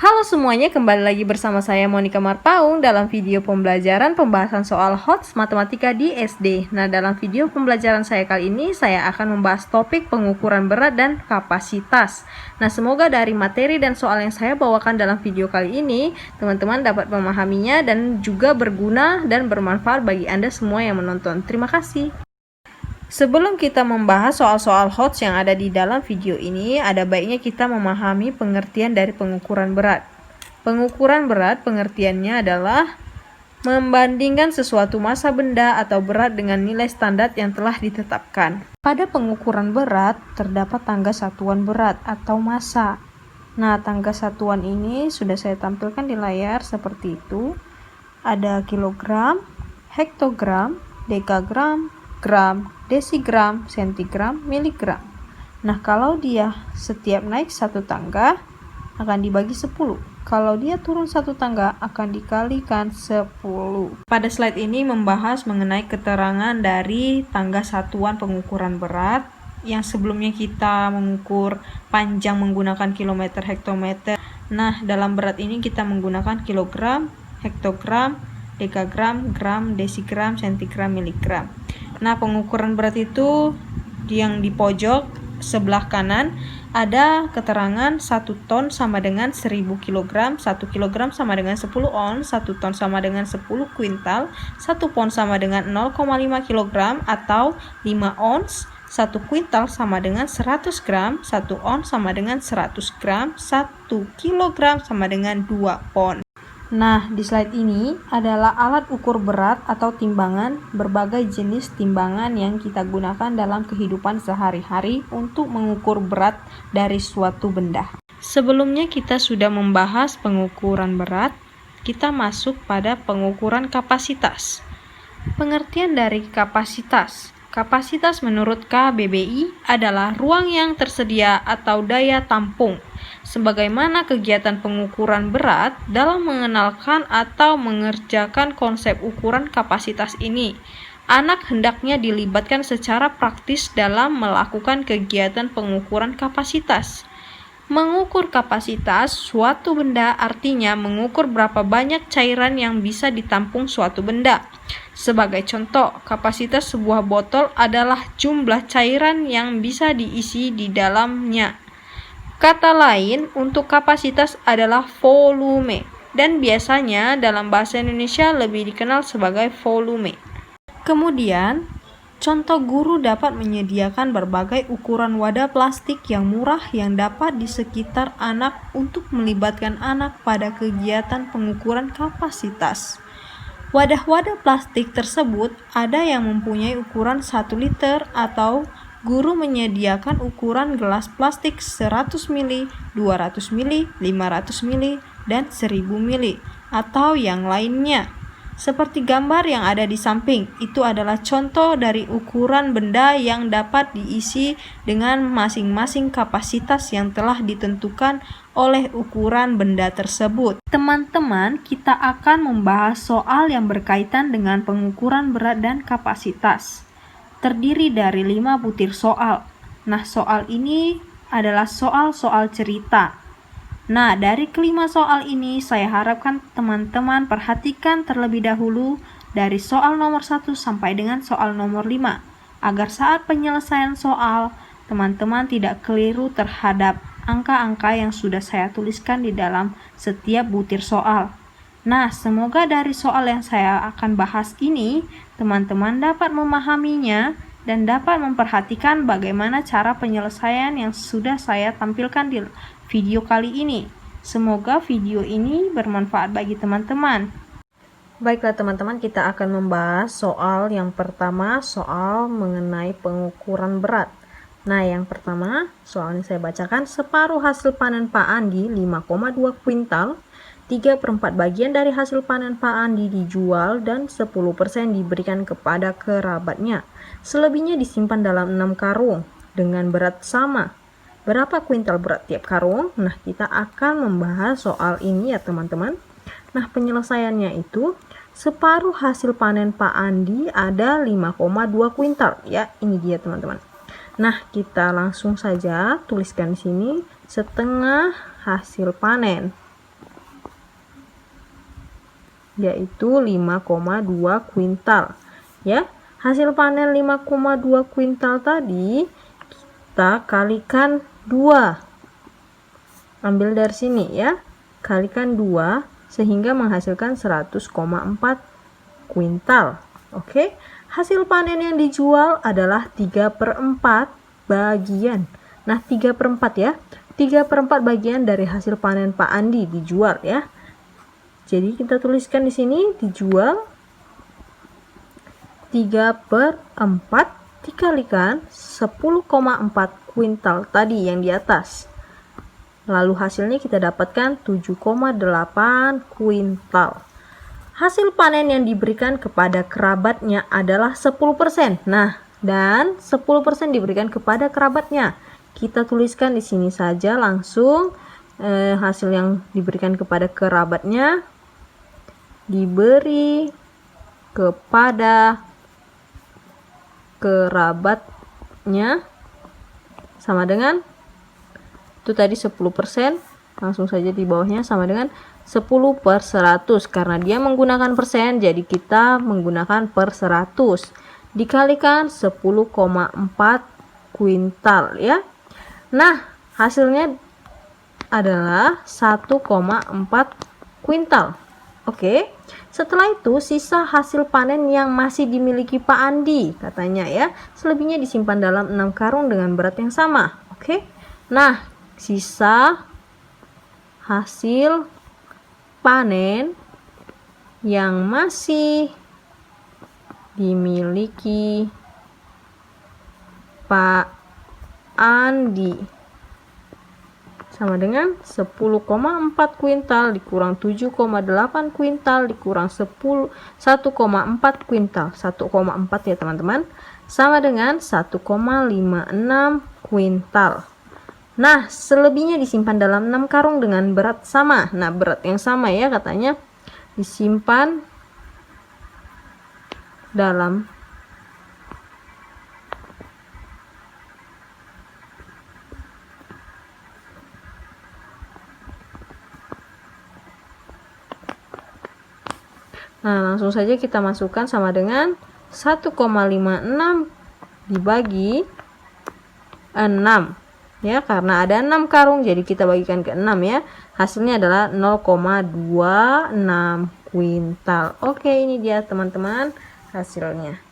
Halo semuanya, kembali lagi bersama saya Monica Marpaung dalam video pembelajaran pembahasan soal HOTS Matematika di SD. Nah, dalam video pembelajaran saya kali ini, saya akan membahas topik pengukuran berat dan kapasitas. Nah, semoga dari materi dan soal yang saya bawakan dalam video kali ini, teman-teman dapat memahaminya dan juga berguna dan bermanfaat bagi Anda semua yang menonton. Terima kasih. Sebelum kita membahas soal-soal HOTS yang ada di dalam video ini, ada baiknya kita memahami pengertian dari pengukuran berat. Pengukuran berat pengertiannya adalah membandingkan sesuatu massa benda atau berat dengan nilai standar yang telah ditetapkan. Pada pengukuran berat, terdapat tangga satuan berat atau massa. Nah, tangga satuan ini sudah saya tampilkan di layar seperti itu. Ada kilogram, hektogram, dekagram, gram, desigram, sentigram, miligram. Nah, kalau dia setiap naik satu tangga akan dibagi 10. Kalau dia turun satu tangga akan dikalikan 10. Pada slide ini membahas mengenai keterangan dari tangga satuan pengukuran berat yang sebelumnya kita mengukur panjang menggunakan kilometer, hektometer. Nah, dalam berat ini kita menggunakan kilogram, hektogram, dekagram, gram, desigram, sentigram, miligram. Nah, pengukuran berat itu yang di pojok sebelah kanan ada keterangan 1 ton sama dengan 1000 kg, 1 kg sama dengan 10 ons, 1 ton sama dengan 10 kuintal, 1 pon sama dengan 0,5 kg atau 5 ons, 1 kuintal sama dengan 100 gram, 1 ons sama dengan 100 gram, 1 kg sama dengan 2 pon. Nah, di slide ini adalah alat ukur berat atau timbangan, berbagai jenis timbangan yang kita gunakan dalam kehidupan sehari-hari untuk mengukur berat dari suatu benda. Sebelumnya kita sudah membahas pengukuran berat, kita masuk pada pengukuran kapasitas. Pengertian dari kapasitas. Kapasitas menurut KBBI adalah ruang yang tersedia atau daya tampung. Sebagaimana kegiatan pengukuran berat dalam mengenalkan atau mengerjakan konsep ukuran kapasitas ini, anak hendaknya dilibatkan secara praktis dalam melakukan kegiatan pengukuran kapasitas. Mengukur kapasitas suatu benda artinya mengukur berapa banyak cairan yang bisa ditampung suatu benda. Sebagai contoh, kapasitas sebuah botol adalah jumlah cairan yang bisa diisi di dalamnya. Kata lain untuk kapasitas adalah volume, dan biasanya dalam bahasa Indonesia lebih dikenal sebagai volume. Kemudian, contoh guru dapat menyediakan berbagai ukuran wadah plastik yang murah yang dapat di sekitar anak untuk melibatkan anak pada kegiatan pengukuran kapasitas. Wadah-wadah plastik tersebut ada yang mempunyai ukuran 1 liter atau guru menyediakan ukuran gelas plastik 100 ml, 200 ml, 500 ml, dan 1000 ml atau yang lainnya. Seperti gambar yang ada di samping, itu adalah contoh dari ukuran benda yang dapat diisi dengan masing-masing kapasitas yang telah ditentukan oleh ukuran benda tersebut. Teman-teman, kita akan membahas soal yang berkaitan dengan pengukuran berat dan kapasitas. Terdiri dari 5 butir soal. Nah, soal ini adalah soal-soal cerita. Nah, dari kelima soal ini saya harapkan teman-teman perhatikan terlebih dahulu dari soal nomor 1 sampai dengan soal nomor 5, agar saat penyelesaian soal, teman-teman tidak keliru terhadap angka-angka yang sudah saya tuliskan di dalam setiap butir soal. Nah, semoga dari soal yang saya akan bahas ini, teman-teman dapat memahaminya dan dapat memperhatikan bagaimana cara penyelesaian yang sudah saya tampilkan di video kali ini. Semoga video ini bermanfaat bagi teman-teman. Baiklah teman-teman, kita akan membahas soal yang pertama, soal mengenai pengukuran berat. Nah, yang pertama, soal ini saya bacakan. Separuh hasil panen Pak Andi 5,2 kuintal, 3/4 bagian dari hasil panen Pak Andi dijual dan 10% diberikan kepada kerabatnya. Selebihnya disimpan dalam 6 karung dengan berat sama. Berapa kuintal berat tiap karung? Nah, kita akan membahas soal ini ya teman-teman. Nah, penyelesaiannya itu separuh hasil panen Pak Andi ada 5,2 kuintal. Ya, ini dia teman-teman. Nah, kita langsung saja tuliskan di sini setengah hasil panen. yaitu 5,2 kuintal. Ya, hasil panen 5,2 kuintal tadi kita kalikan 2. Ambil dari sini ya. Kalikan 2 sehingga menghasilkan 100,4 kuintal. Oke, hasil panen yang dijual adalah 3/4 bagian. Nah, 3/4 ya. 3/4 bagian dari hasil panen Pak Andi dijual ya. Jadi kita tuliskan di sini dijual 3/4 dikalikan 10,4 kuintal tadi yang di atas. Lalu hasilnya kita dapatkan 7,8 kuintal. Hasil panen yang diberikan kepada kerabatnya adalah 10%. Nah, dan 10% diberikan kepada kerabatnya. Kita tuliskan di sini saja langsung hasil yang diberikan kepada kerabatnya diberi kepada kerabatnya sama dengan itu tadi 10%, langsung saja di bawahnya sama dengan 10/100 karena dia menggunakan persen, jadi kita menggunakan per 100 dikalikan 10,4 kuintal ya. Nah, hasilnya adalah 1,4 kuintal. Oke, setelah itu sisa hasil panen yang masih dimiliki Pak Andi katanya ya, selebihnya disimpan dalam 6 karung dengan berat yang sama. Oke, nah sisa hasil panen yang masih dimiliki Pak Andi sama dengan 10,4 kuintal dikurang 7,8 kuintal dikurang 1,4 kuintal. 1,4 ya teman-teman, sama dengan 1,56 kuintal. Nah, selebihnya disimpan dalam 6 karung dengan berat sama. Nah, berat yang sama ya katanya disimpan dalam Nah, langsung saja kita masukkan sama dengan 1,56 dibagi 6. Ya, karena ada 6 karung jadi kita bagikan ke 6 ya. Hasilnya adalah 0,26 kuintal. Oke, ini dia teman-teman hasilnya.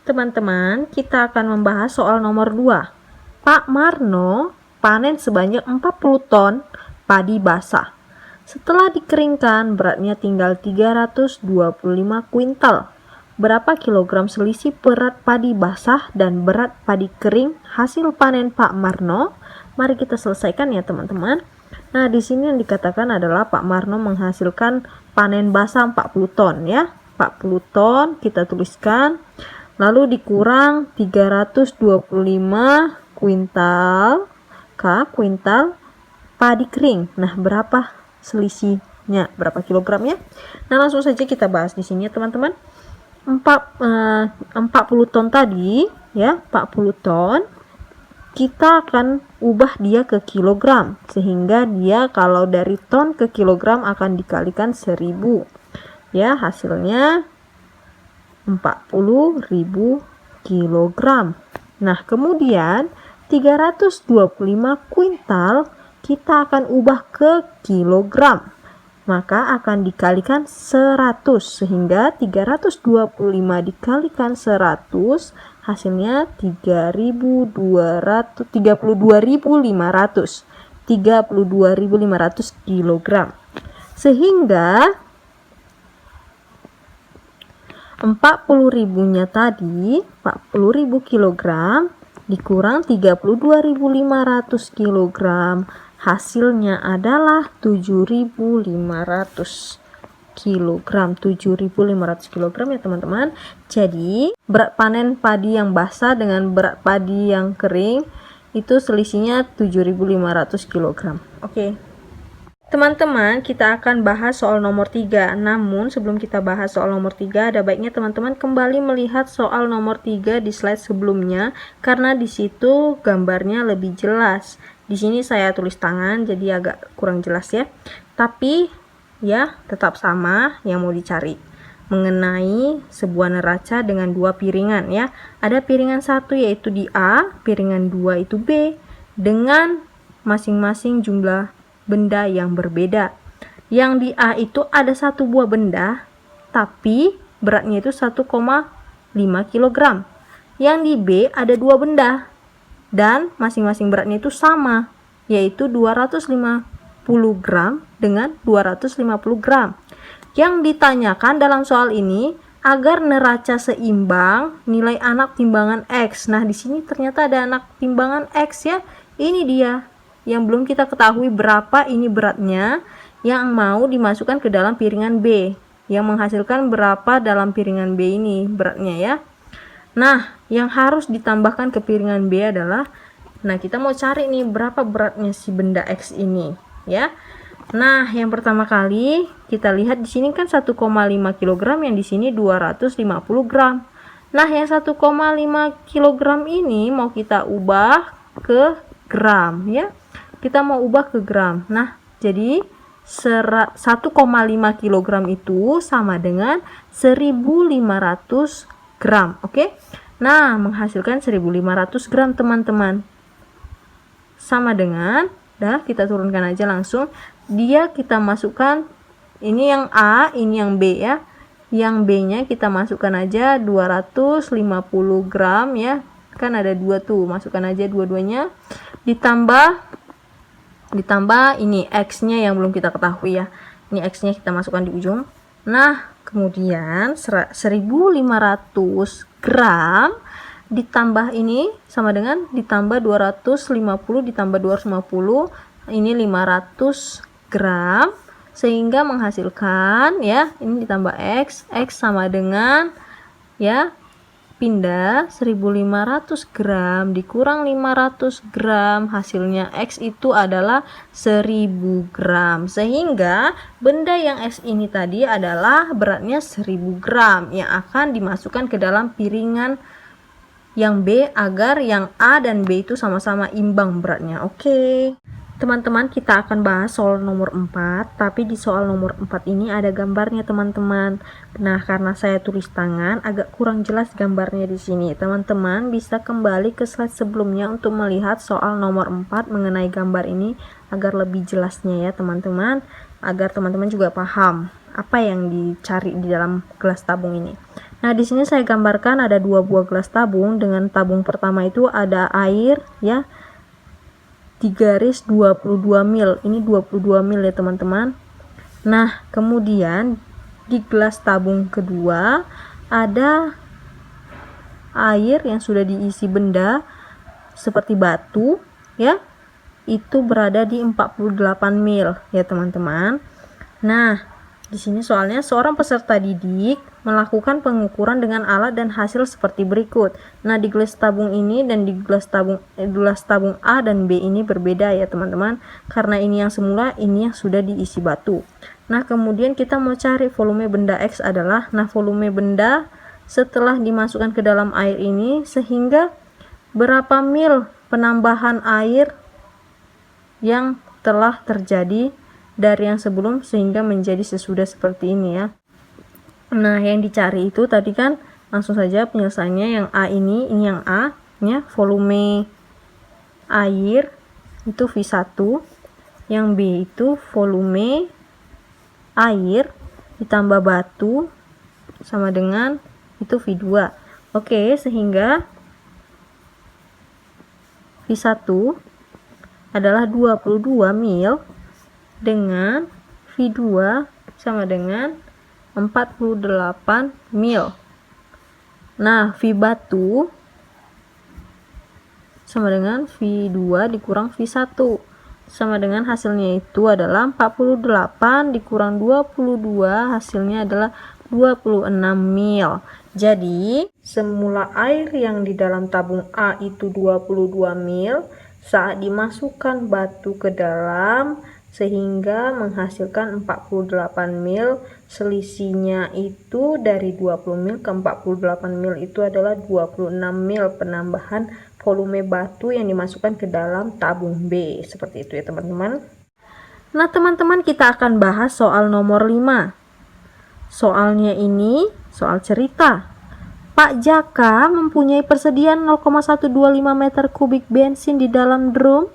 Teman-teman, kita akan membahas soal nomor 2. Pak Marno panen sebanyak 40 ton padi basah. Setelah dikeringkan, beratnya tinggal 325 kuintal. Berapa kilogram selisih berat padi basah dan berat padi kering hasil panen Pak Marno? Mari kita selesaikan ya teman-teman. Nah, di sini yang dikatakan adalah Pak Marno menghasilkan panen basah 40 ton ya. 40 ton kita tuliskan. Lalu dikurang 325 kuintal kuintal padi kering. Nah, berapa selisihnya, berapa kilogramnya? Nah, langsung saja kita bahas di sini ya teman-teman. 40 ton tadi ya, 40 ton kita akan ubah dia ke kilogram, sehingga dia kalau dari ton ke kilogram akan dikalikan 1000 ya, hasilnya 40.000 kilogram. Nah, kemudian 325 kuintal kita akan ubah ke kilogram, maka akan dikalikan 100 sehingga 325 dikalikan 100 hasilnya 32.500 kilogram. Sehingga 40.000-nya tadi 40.000 kilogram dikurang 32.500 kilogram, hasilnya adalah 7.500 kilogram. 7.500 kilogram ya teman-teman. Jadi berat panen padi yang basah dengan berat padi yang kering itu selisihnya 7.500 kilogram. Oke. Teman-teman, kita akan bahas soal nomor 3. Namun sebelum kita bahas soal nomor 3, ada baiknya teman-teman kembali melihat soal nomor 3 di slide sebelumnya, karena di situ gambarnya lebih jelas. Di sini saya tulis tangan jadi agak kurang jelas ya. Tapi ya tetap sama yang mau dicari. Mengenai sebuah neraca dengan dua piringan ya. Ada piringan satu yaitu di A, piringan 2 itu B, dengan masing-masing jumlah benda yang berbeda. Yang di A itu ada satu buah benda, tapi beratnya itu 1,5 kg. Yang di B ada dua benda, dan masing-masing beratnya itu sama, yaitu 250 gram dengan 250 gram. Yang ditanyakan dalam soal ini agar neraca seimbang nilai anak timbangan X. Nah, di sini ternyata ada anak timbangan X ya. Ini dia yang belum kita ketahui berapa ini beratnya yang mau dimasukkan ke dalam piringan B, yang menghasilkan berapa dalam piringan B ini beratnya ya. Nah, yang harus ditambahkan ke piringan B adalah, nah kita mau cari nih berapa beratnya si benda X ini ya. Nah, yang pertama kali kita lihat di sini kan 1,5 kg, yang di sini 250 gram. Nah, yang 1,5 kg ini mau kita ubah ke gram ya. Kita mau ubah ke gram. Nah, jadi 1,5 kg itu sama dengan 1500 gram. Oke. Nah, menghasilkan 1500 gram teman-teman. Sama dengan, dah kita turunkan aja langsung. Dia kita masukkan, ini yang A, ini yang B ya. Yang B-nya kita masukkan aja 250 gram ya. Kan ada dua tuh, masukkan aja dua-duanya. Ditambah ini X-nya yang belum kita ketahui ya. Ini X-nya kita masukkan di ujung. Nah, kemudian 1500 gram ditambah ini sama dengan ditambah 250 ditambah 250, ini 500 gram, sehingga menghasilkan ya, ini ditambah X sama dengan ya, pindah 1500 gram dikurang 500 gram, hasilnya X itu adalah 1000 gram, sehingga benda yang X ini tadi adalah beratnya 1000 gram yang akan dimasukkan ke dalam piringan yang B agar yang A dan B itu sama-sama imbang beratnya. Oke. Teman-teman, kita akan bahas soal nomor 4, tapi di soal nomor 4 ini ada gambarnya teman-teman. Nah, karena saya tulis tangan agak kurang jelas gambarnya di sini. Teman-teman bisa kembali ke slide sebelumnya untuk melihat soal nomor 4 mengenai gambar ini agar lebih jelasnya ya teman-teman, agar teman-teman juga paham apa yang dicari di dalam gelas tabung ini. Nah, di sini saya gambarkan ada dua buah gelas tabung. Dengan tabung pertama itu ada air ya, di garis 22 mil. Ini 22 mil ya teman-teman. Nah, kemudian di gelas tabung kedua ada air yang sudah diisi benda seperti batu ya. Itu berada di 48 mil ya teman-teman. Nah, di sini soalnya seorang peserta didik melakukan pengukuran dengan alat dan hasil seperti berikut. Nah, di gelas tabung ini dan di gelas tabung A dan B ini berbeda ya teman-teman, karena ini yang semula, ini yang sudah diisi batu. Nah, kemudian kita mau cari volume benda X adalah, nah volume benda setelah dimasukkan ke dalam air ini, sehingga berapa mil penambahan air yang telah terjadi dari yang sebelum sehingga menjadi sesudah seperti ini ya. Nah, yang dicari itu tadi kan langsung saja penyelesaiannya, yang A ini yang A ya, volume air itu V1, yang B itu volume air ditambah batu sama dengan itu V2. Oke, sehingga V1 adalah 22 mil dengan V2 sama dengan 48 mil. Nah, V batu sama dengan V2 dikurang V1 sama dengan hasilnya itu adalah 48 dikurang 22, hasilnya adalah 26 mil. Jadi, semula air yang di dalam tabung A itu 22 mil, saat dimasukkan batu ke dalam sehingga menghasilkan 48 mil, selisihnya itu dari 20 mil ke 48 mil itu adalah 26 mil penambahan volume batu yang dimasukkan ke dalam tabung B. Seperti itu ya teman-teman. Nah, teman-teman, kita akan bahas soal nomor 5. Soalnya ini soal cerita. Pak Jaka mempunyai persediaan 0,125 meter kubik bensin di dalam drum.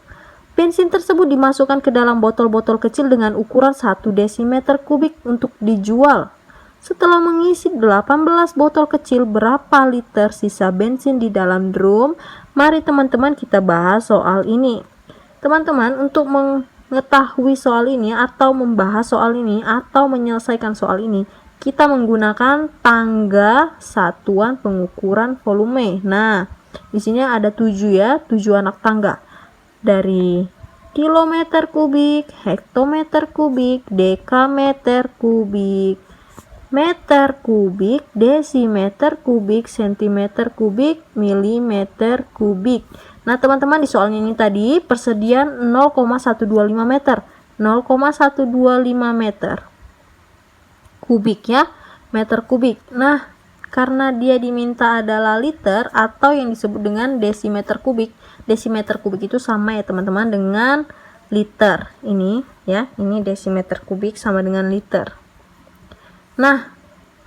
Bensin tersebut dimasukkan ke dalam botol-botol kecil dengan ukuran 1 desimeter kubik untuk dijual. Setelah mengisi 18 botol kecil, berapa liter sisa bensin di dalam drum? Mari teman-teman kita bahas soal ini. Teman-teman, untuk mengetahui soal ini atau membahas soal ini atau menyelesaikan soal ini, kita menggunakan tangga satuan pengukuran volume. Nah, di sini ada 7 ya, 7 anak tangga. Dari kilometer kubik, hektometer kubik, dekameter kubik, meter kubik, desimeter kubik, sentimeter kubik, milimeter kubik. Nah, teman-teman, di soalnya ini tadi persediaan 0,125 meter. 0,125 meter kubik ya, meter kubik. Nah, karena dia diminta adalah liter atau yang disebut dengan desimeter kubik. Desimeter kubik itu sama ya teman-teman dengan liter. Ini ya, ini desimeter kubik sama dengan liter. Nah,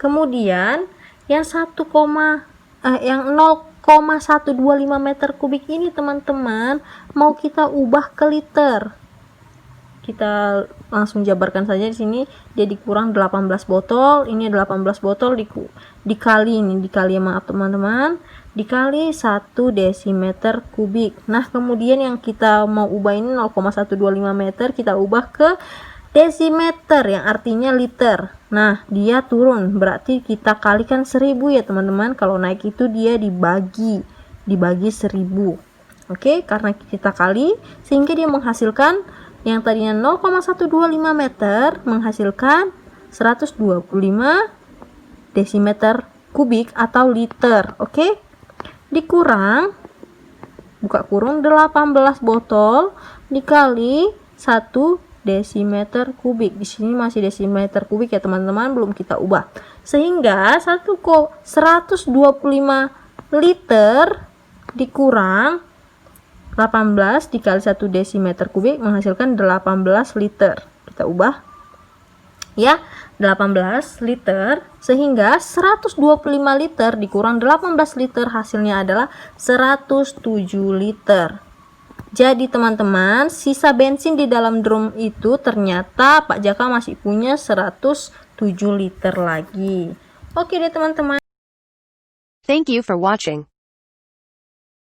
kemudian yang 0,125 meter kubik ini teman-teman mau kita ubah ke liter. Kita langsung jabarkan saja di sini, dia dikurang 18 botol, ini 18 botol dikali maaf teman-teman, dikali 1 desimeter kubik. Nah, kemudian yang kita mau ubah ini 0,125 meter kita ubah ke desimeter yang artinya liter. Nah, dia turun, berarti kita kalikan 1000 ya teman-teman. Kalau naik itu dia dibagi 1000. Oke, karena kita kali sehingga dia menghasilkan yang tadinya 0,125 meter menghasilkan 125 desimeter kubik atau liter. Oke, dikurang, buka kurung, 18 botol dikali 1 desimeter kubik. Di sini masih desimeter kubik ya teman-teman, belum kita ubah. Sehingga 125 liter dikurang 18 dikali 1 desimeter kubik menghasilkan 18 liter. Kita ubah ya, 18 liter, sehingga 125 liter dikurang 18 liter hasilnya adalah 107 liter. Jadi teman-teman, sisa bensin di dalam drum itu ternyata Pak Jaka masih punya 107 liter lagi. Oke deh teman-teman. Thank you for watching.